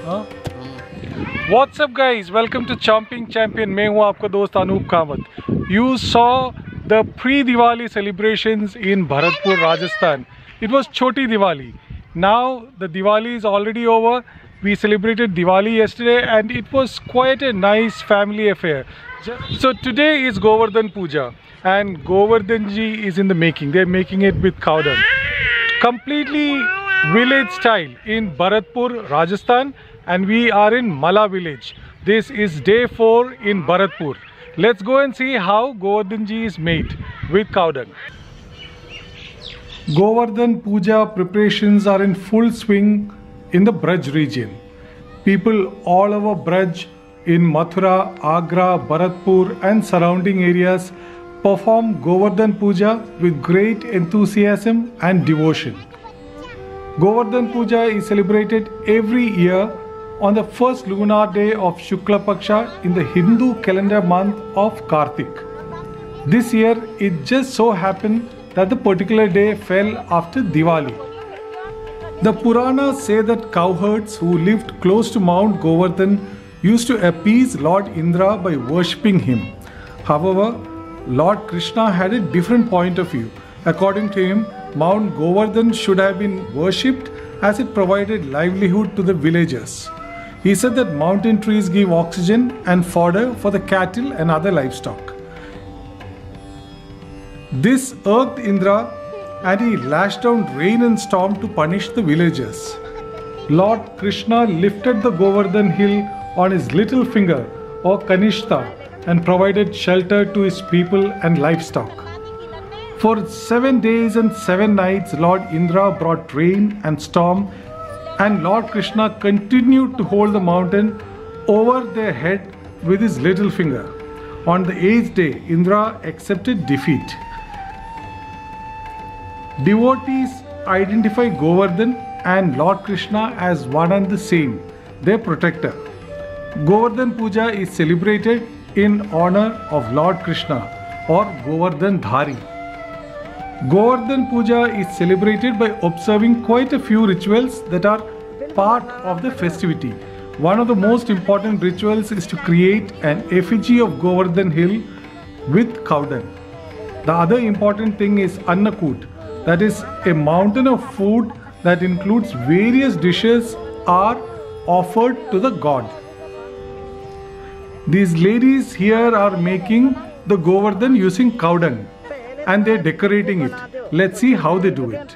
हाँ? What's up guys? Welcome to Chomping Champion. मैं हूँ आपका दोस्त Anoop Kamat. You saw the pre-Diwali celebrations in Bharatpur, Rajasthan. It was Choti Diwali. Now the Diwali is already over. We celebrated Diwali yesterday and it was quite a nice family affair. So today is Govardhan Puja and Govardhan ji is in the making. They're making it with cow dung. Completely village style in Bharatpur, Rajasthan, and we are in Mala village. This is day 4 in Bharatpur. Let's go and see how Govardhan ji is made with cow dung. Govardhan Puja preparations are in full swing in the Braj region. People all over Braj in Mathura, Agra, Bharatpur and surrounding areas perform Govardhan Puja with great enthusiasm and devotion. Govardhan Puja is celebrated every year on the first lunar day of Shukla Paksha in the Hindu calendar month of Kartik. This year it just so happened that the particular day fell after Diwali. The Puranas say that cowherds who lived close to Mount Govardhan used to appease Lord Indra by worshipping him. However, Lord Krishna had a different point of view. According to him, Mount Govardhan should have been worshipped as it provided livelihood to the villagers. He said that mountain trees give oxygen and fodder for the cattle and other livestock. This irked Indra and he lashed down rain and storm to punish the villagers. Lord Krishna lifted the Govardhan hill on his little finger or Kanishta and provided shelter to his people and livestock. For 7 days and 7 nights, Lord Indra brought rain and storm, and Lord Krishna continued to hold the mountain over their head with his little finger. On the 8th day, Indra accepted defeat. Devotees identify Govardhan and Lord Krishna as one and the same, their protector. Govardhan Puja is celebrated in honor of Lord Krishna or Govardhan Dhari. Govardhan Puja is celebrated by observing quite a few rituals that are part of the festivity. One of the most important rituals is to create an effigy of Govardhan hill with cow dung. The other important thing is Annakut, that is a mountain of food that includes various dishes are offered to the god. These ladies here are making the Govardhan using cow dung and they are decorating it. Let's see how they do it.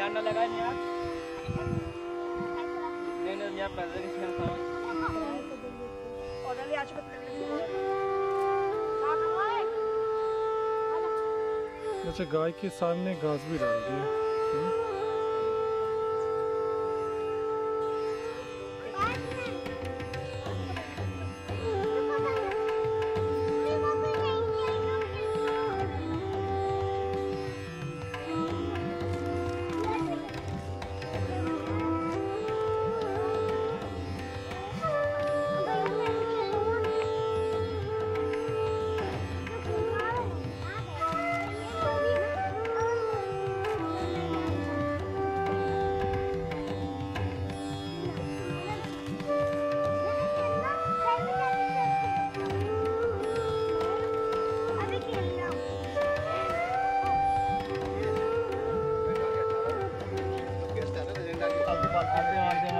ध्यान न लगाए नहीं आप। नहीं यहाँ पर अच्छा, गाय के सामने घास भी डाल दिया।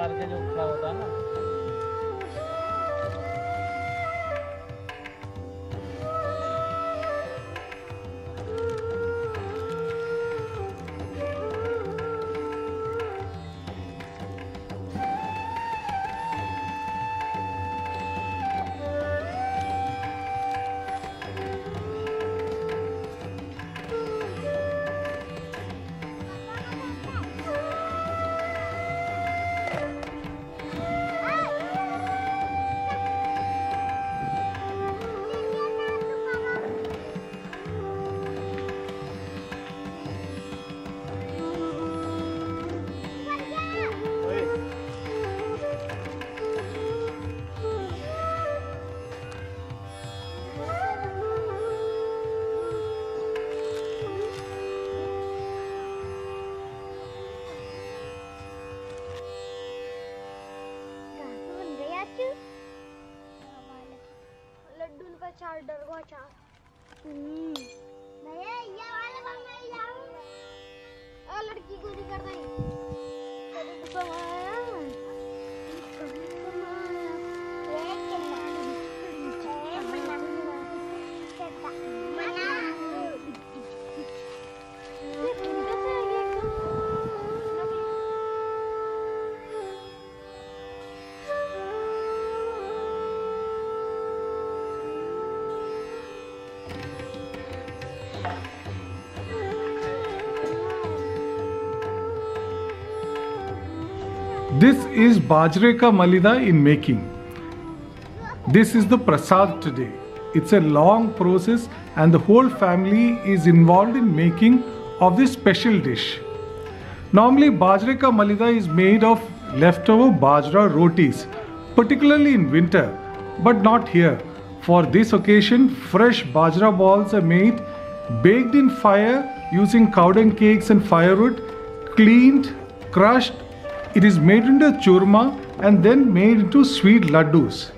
मार के जो खड़ा होता है ना। लड्डू का चार डरवा चार भैया ये वाले बन गए यार। लड़की को नहीं कर रही This is Bajre ka Malida in making. This is the prasad today. It's a long process and the whole family is involved in making of this special dish. Normally Bajre ka Malida is made of leftover bajra rotis, particularly in winter, but not here. For this occasion, fresh bajra balls are made, baked in fire using cow dung cakes and firewood, cleaned, crushed. It is made into churma and then made into sweet laddus.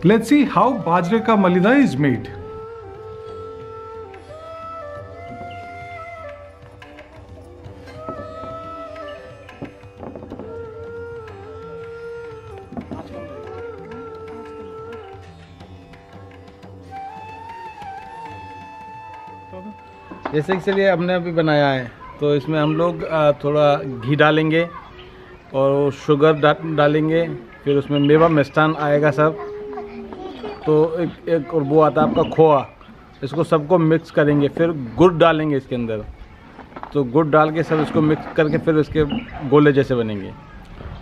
Let's see how Bajre ka Malida is made. जैसे कि चलिए हमने अभी बनाया है तो इसमें हम लोग थोड़ा घी डालेंगे और शुगर डालेंगे, फिर उसमें मेवा मिष्ठान आएगा सब, तो एक और वो आता है आपका खोआ, इसको सबको मिक्स करेंगे, फिर गुड़ डालेंगे इसके अंदर, तो गुड़ डाल के सब इसको मिक्स करके फिर इसके गोले जैसे बनेंगे।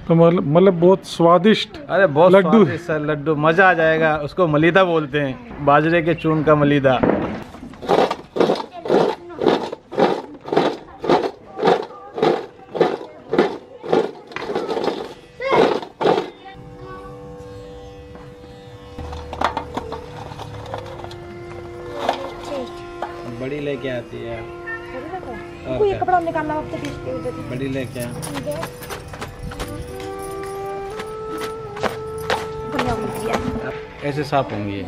तो मतलब बहुत स्वादिष्ट, अरे बहुत लड्डू स्वादिष्ट सर, लड्डू मज़ा आ जाएगा। उसको मलीदा बोलते हैं, बाजरे के चूर्ण का मलीदा। बड़ी लेके आती है और ये कपड़ा निकालना आपसे बड़ी लेके आ। ऐसे साफ होंगी।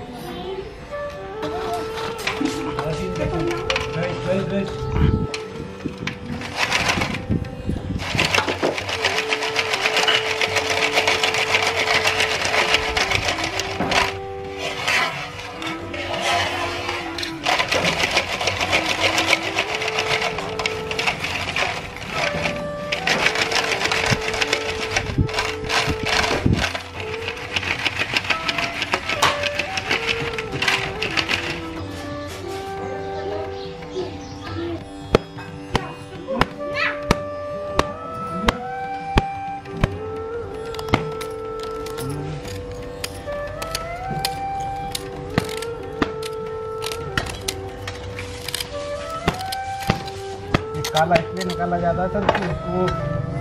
काला इसलिए निकाला जाता है सर कि वो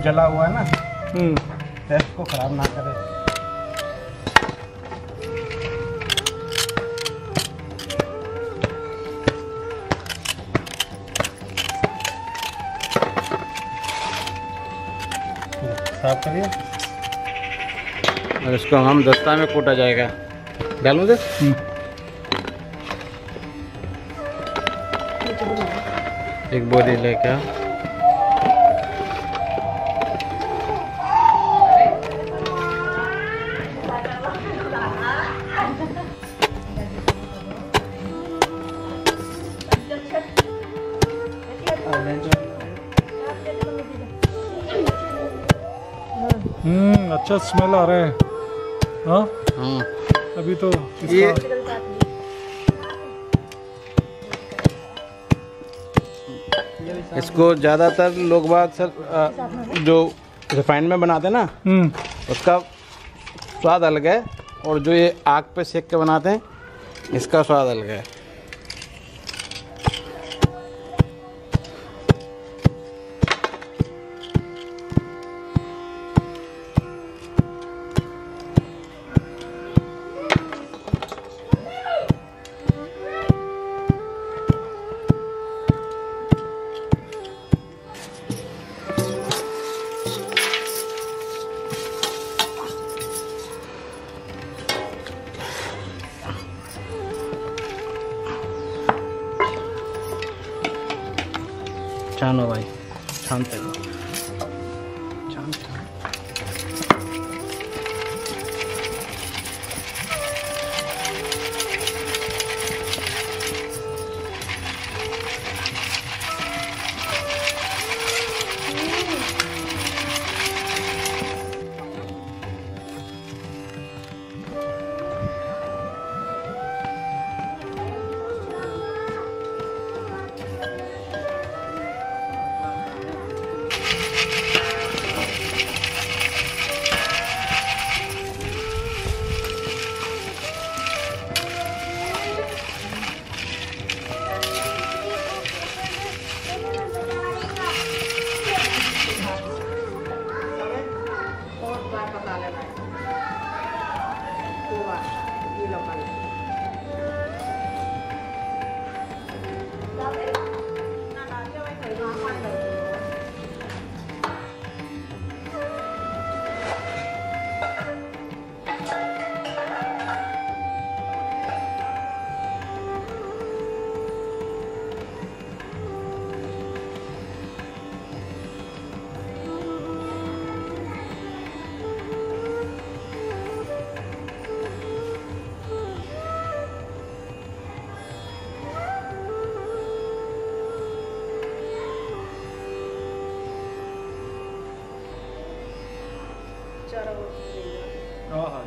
जला हुआ है ना, टेस्ट को खराब ना करे। साफ करिए और इसको हम दस्ता में कूटा जाएगा। डालूं दे एक बोरी लेके अच्छा स्मेल आ रहा है। हाँ अभी तो ये इसको ज़्यादातर लोग बाग सर जो रिफाइंड में बनाते हैं ना उसका स्वाद अलग है, और जो ये आग पे सेक के बनाते हैं इसका स्वाद अलग है। छानो भाई, छानते हैं।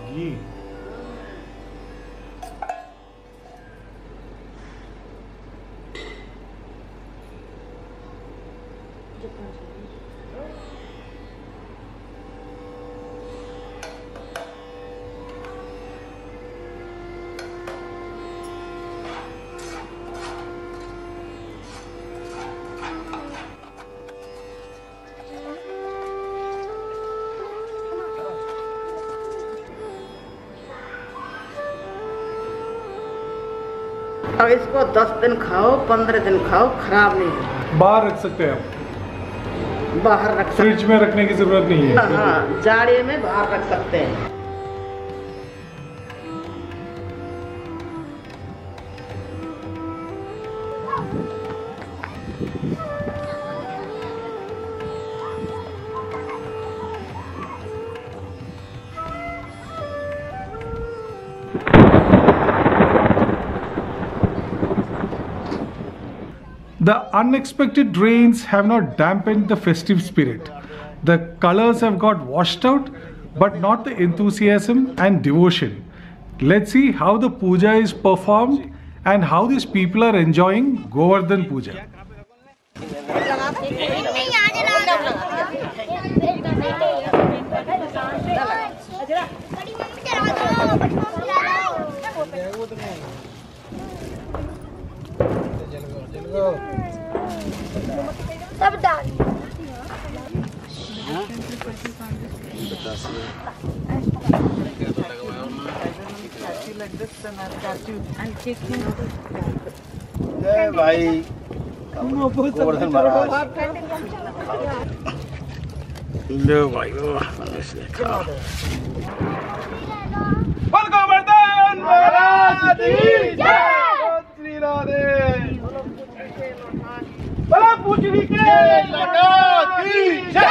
घी अब इसको 10 दिन खाओ, 15 दिन खाओ, खराब नहीं होगा। बाहर रख सकते हैं आप, बाहर रख सकते फ्रिज में रखने की जरूरत नहीं है। हाँ, जाड़े में बाहर रख सकते हैं। The unexpected rains have not dampened the festive spirit. The colors have got washed out, but not the enthusiasm and devotion. Let's see how the puja is performed and how these people are enjoying Govardhan Puja. सब भाई गोवर्धन महाराज लो भाई गोवर्धन महाराज की जय। श्री राधे बड़ा पूजनी के लगा की जय।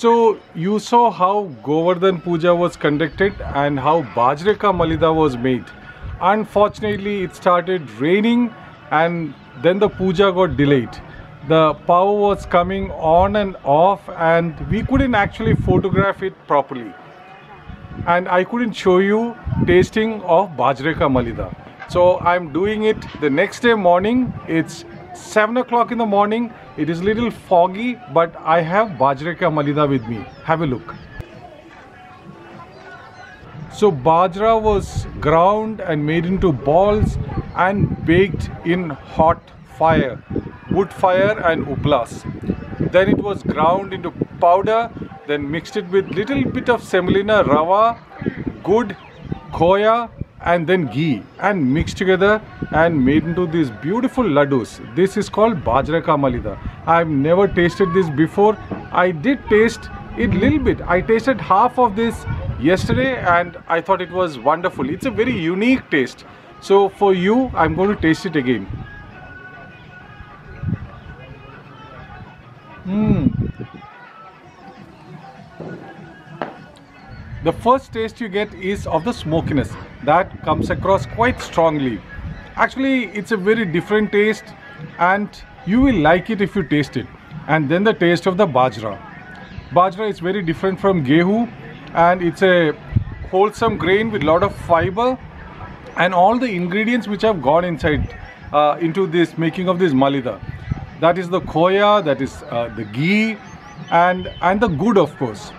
So you saw how Govardhan Puja was conducted and how Bajreka Malida was made. Unfortunately, it started raining and then the puja got delayed. The power was coming on and off and we couldn't actually photograph it properly. And I couldn't show you tasting of Bajreka Malida. So I'm doing it the next day morning. It's 7 o'clock in the morning. It is a little foggy, but I have Bajreka Malida with me. Have a look. So Bajra was ground and made into balls and baked in hot fire, wood fire and uplas. Then it was ground into powder, then mixed it with little bit of semolina, rava, good, khoya and then ghee and mixed together and made into these beautiful laddus. This is called Bajreka Malida. I've never tasted this before. I did taste it little bit. I tasted half of this yesterday and I thought it was wonderful. It's a very unique taste. So for you, I'm going to taste it again. The first taste you get is of the smokiness that comes across quite strongly. Actually, it's a very different taste and you will like it if you taste it. And then the taste of the Bajra. Bajra is very different from Gehu and it's a wholesome grain with lot of fiber and all the ingredients which have gone inside into this making of this Malida. That is the khoya, that is the ghee and the good of course.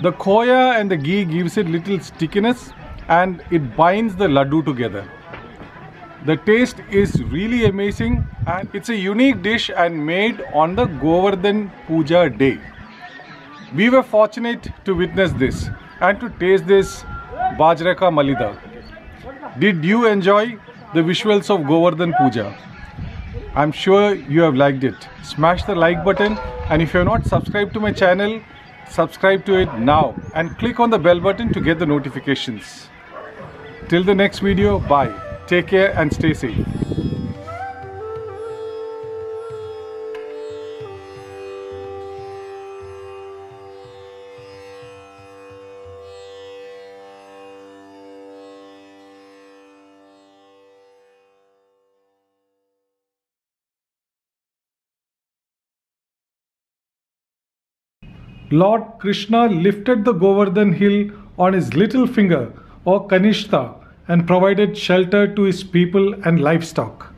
The khoya and the ghee gives it little stickiness and it binds the laddu together. The taste is really amazing and it's a unique dish and made on the Govardhan Puja day. We were fortunate to witness this and to taste this Bajreka Malida. Did you enjoy the visuals of Govardhan Puja? I'm sure you have liked it. Smash the like button and if you have not subscribed to my channel, subscribe to it now and click on the bell button to get the notifications. Till the next video, bye. Take care and stay safe. Lord Krishna lifted the Govardhan hill on his little finger or Kanishta and provided shelter to his people and livestock.